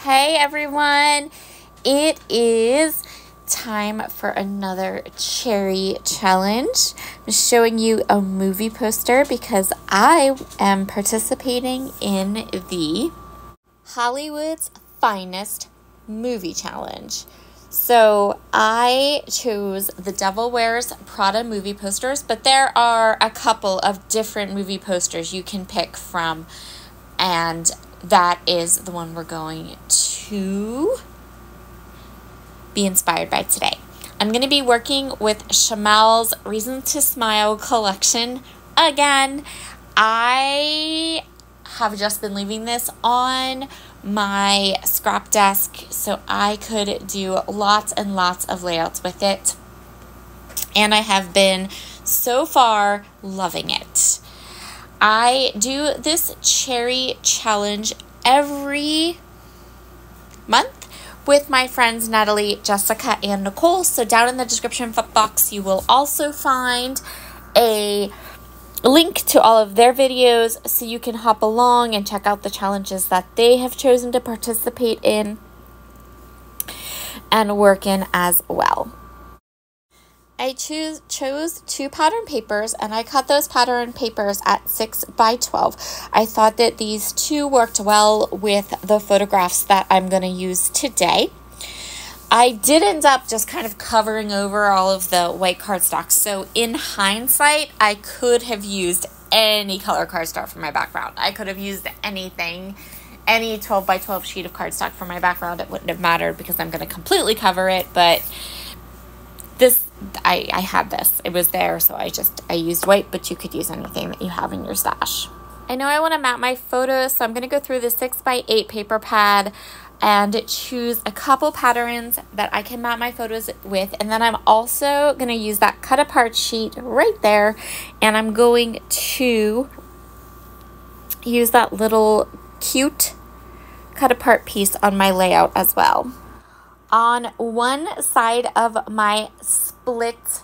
Hey everyone, it is time for another cherry challenge. I'm showing you a movie poster because I am participating in the Hollywood's Finest Movie Challenge. So I chose the Devil Wears Prada movie posters, but there are a couple of different movie posters you can pick from, and that is the one we're going to be inspired by today. I'm going to be working with Chamel's Reason to Smile collection again. I have just been leaving this on my scrap desk so I could do lots and lots of layouts with it, and I have been so far loving it. I do this cherry challenge every month with my friends Natalie, Jessica, and Nicole. So down in the description box, you will also find a link to all of their videos so you can hop along and check out the challenges that they have chosen to participate in and work in as well. I chose two pattern papers, and I cut those pattern papers at 6 by 12. I thought that these two worked well with the photographs that I'm going to use today. I did end up just kind of covering over all of the white cardstock. So in hindsight, I could have used any color cardstock for my background. I could have used anything, any 12 by 12 sheet of cardstock for my background. It wouldn't have mattered because I'm going to completely cover it, but this, I had this. It was there, so I used white, but you could use anything that you have in your stash. I know I want to map my photos, so I'm going to go through the 6 by 8 paper pad and choose a couple patterns that I can map my photos with, and then I'm also going to use that cut apart sheet right there, and I'm going to use that little cute cut apart piece on my layout as well. On one side of my split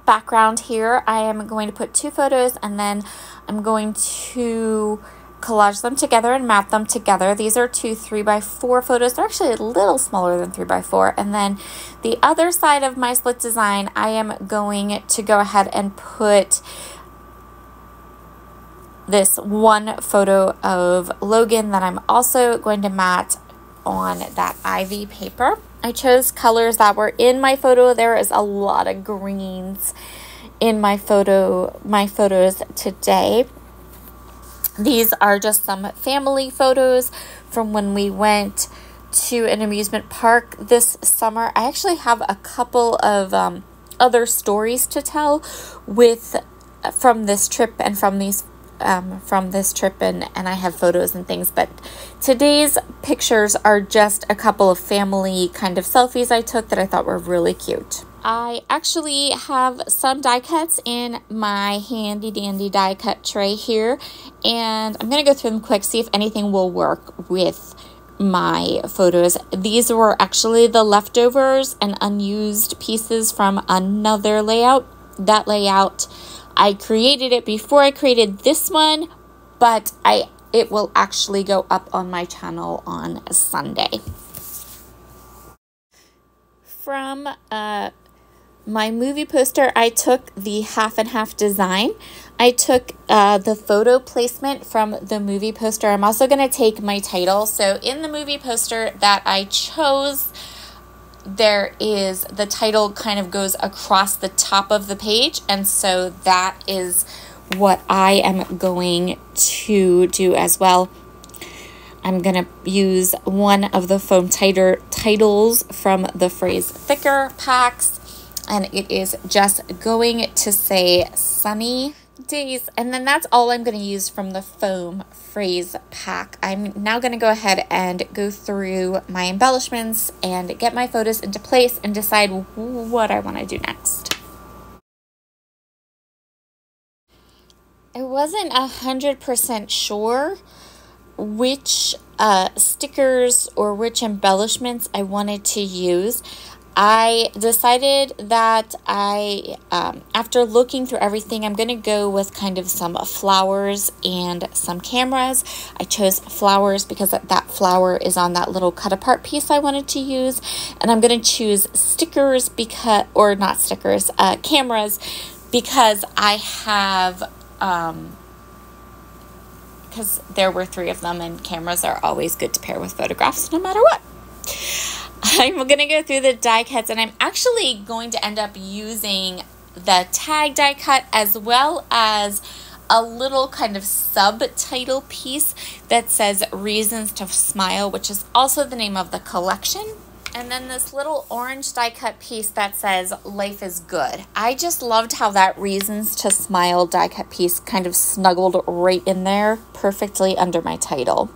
background here, I am going to put two photos, and then I'm going to collage them together and map them together. These are two 3 by 4 photos. They're actually a little smaller than 3 by 4. And then the other side of my split design, I am going to go ahead and put this one photo of Logan that I'm also going to mat on that ivy paper. I chose colors that were in my photo. There is a lot of greens in my photos today. These are just some family photos from when we went to an amusement park this summer. I actually have a couple of other stories to tell from this trip and from these and I have photos and things, but today's pictures are just a couple of family kind of selfies I took that I thought were really cute. I actually have some die cuts in my handy dandy die cut tray here, and I'm going to go through them quick, see if anything will work with my photos. These were actually the leftovers and unused pieces from another layout. That layout, I created it before I created this one, but it will actually go up on my channel on Sunday. From my movie poster, I took the half and half design. I took the photo placement from the movie poster. I'm also going to take my title. So in the movie poster that I chose, there is the title kind of goes across the top of the page, and so that is what I am going to do as well. I'm going to use one of the foam titles from the Phrase Thicker packs, and it is just going to say Sunny Days, and then that's all I'm going to use from the foam phrase pack. I'm now going to go ahead and go through my embellishments and get my photos into place and decide what I want to do next. I wasn't 100% sure which stickers or which embellishments I wanted to use. I decided that after looking through everything, I'm going to go with kind of some flowers and some cameras. I chose flowers because that flower is on that little cut apart piece I wanted to use. And I'm going to choose stickers cameras, because I have, because there were 3 of them, and cameras are always good to pair with photographs no matter what. I'm going to go through the die cuts, and I'm actually going to end up using the tag die cut as well as a little kind of subtitle piece that says Reasons to Smile, which is also the name of the collection. And then this little orange die cut piece that says Life is Good. I just loved how that Reasons to Smile die cut piece kind of snuggled right in there perfectly under my title.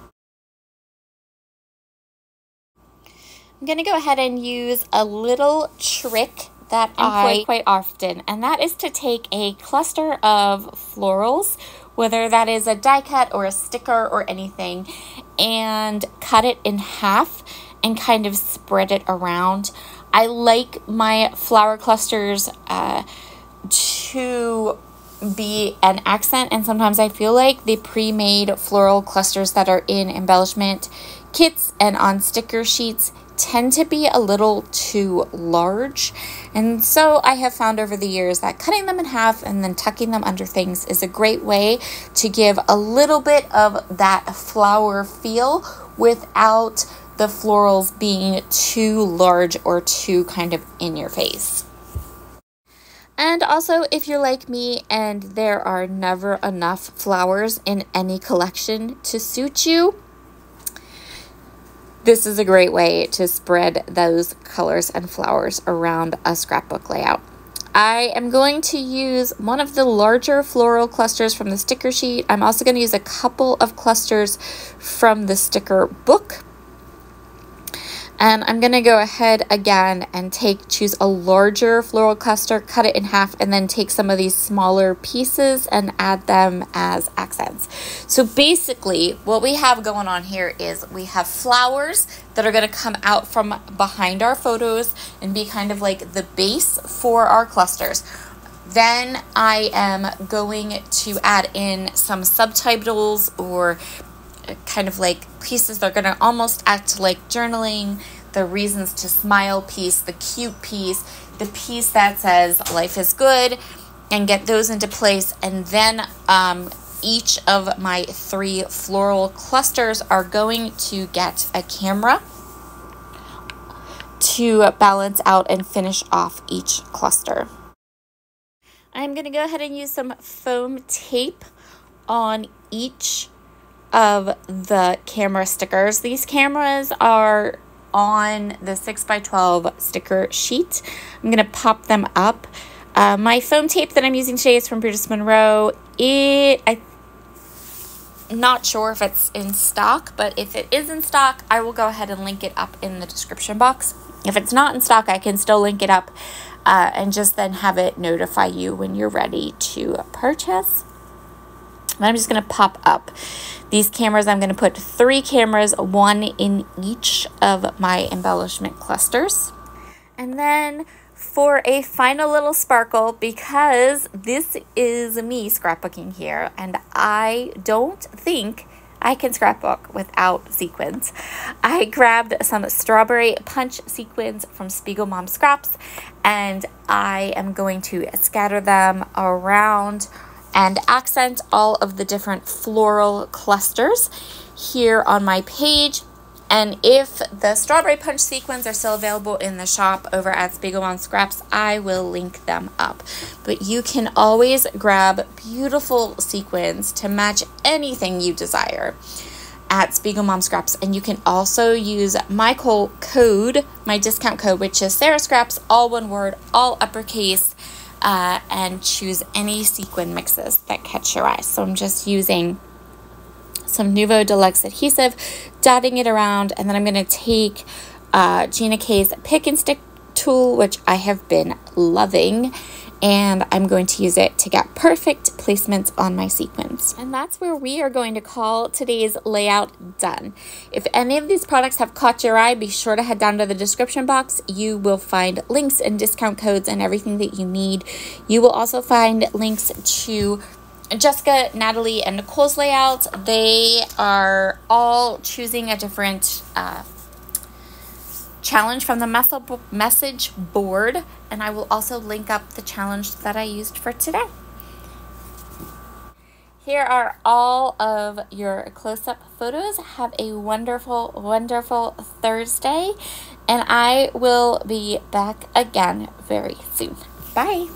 I'm going to go ahead and use a little trick that I employ quite often, and that is to take a cluster of florals, whether that is a die cut or a sticker or anything, and cut it in half and kind of spread it around. I like my flower clusters to be an accent, and sometimes I feel like the pre-made floral clusters that are in embellishment kits and on sticker sheets tend to be a little too large, and so I have found over the years that cutting them in half and then tucking them under things is a great way to give a little bit of that flower feel without the florals being too large or too kind of in your face. And also, if you're like me and there are never enough flowers in any collection to suit you, this is a great way to spread those colors and flowers around a scrapbook layout. I am going to use one of the larger floral clusters from the sticker sheet. I'm also going to use a couple of clusters from the sticker book. And I'm going to go ahead again and choose a larger floral cluster, cut it in half, and then take some of these smaller pieces and add them as accents. So basically what we have going on here is we have flowers that are going to come out from behind our photos and be kind of like the base for our clusters. Then I am going to add in some subtitles or kind of like pieces that are going to almost act like journaling, the Reasons to Smile piece, the cute piece, the piece that says Life is Good, and get those into place. And then each of my 3 floral clusters are going to get a camera to balance out and finish off each cluster. I'm going to go ahead and use some foam tape on each of the camera stickers. These cameras are on the 6x12 sticker sheet. I'm going to pop them up. My foam tape that I'm using today is from Brutus Monroe. I'm not sure if it's in stock, but if it is in stock, I will go ahead and link it up in the description box. If it's not in stock, I can still link it up and just then have it notify you when you're ready to purchase. And I'm just going to pop up these cameras. I'm going to put 3 cameras, 1 in each of my embellishment clusters. And then for a final little sparkle, because this is me scrapbooking here, and I don't think I can scrapbook without sequins, I grabbed some strawberry punch sequins from Spiegel Mom Scraps, and I am going to scatter them around and accent all of the different floral clusters here on my page. And if the strawberry punch sequins are still available in the shop over at Spiegel Mom Scraps, I will link them up. But you can always grab beautiful sequins to match anything you desire at Spiegel Mom Scraps. And you can also use my code, my discount code, which is Sarah Scraps, all one word, all uppercase, and choose any sequin mixes that catch your eye. So I'm just using some Nuvo Deluxe adhesive, dotting it around, and then I'm going to take Gina K's pick and stick tool, which I have been loving, and I'm going to use it to get perfect placements on my sequins. And that's where we are going to call today's layout done. If any of these products have caught your eye, be sure to head down to the description box. You will find links and discount codes and everything that you need. You will also find links to Jessica, Natalie, and Nicole's layouts. They are all choosing a different challenge from the message board, and I will also link up the challenge that I used for today. Here are all of your close-up photos. Have a wonderful, wonderful Thursday, and I will be back again very soon. Bye.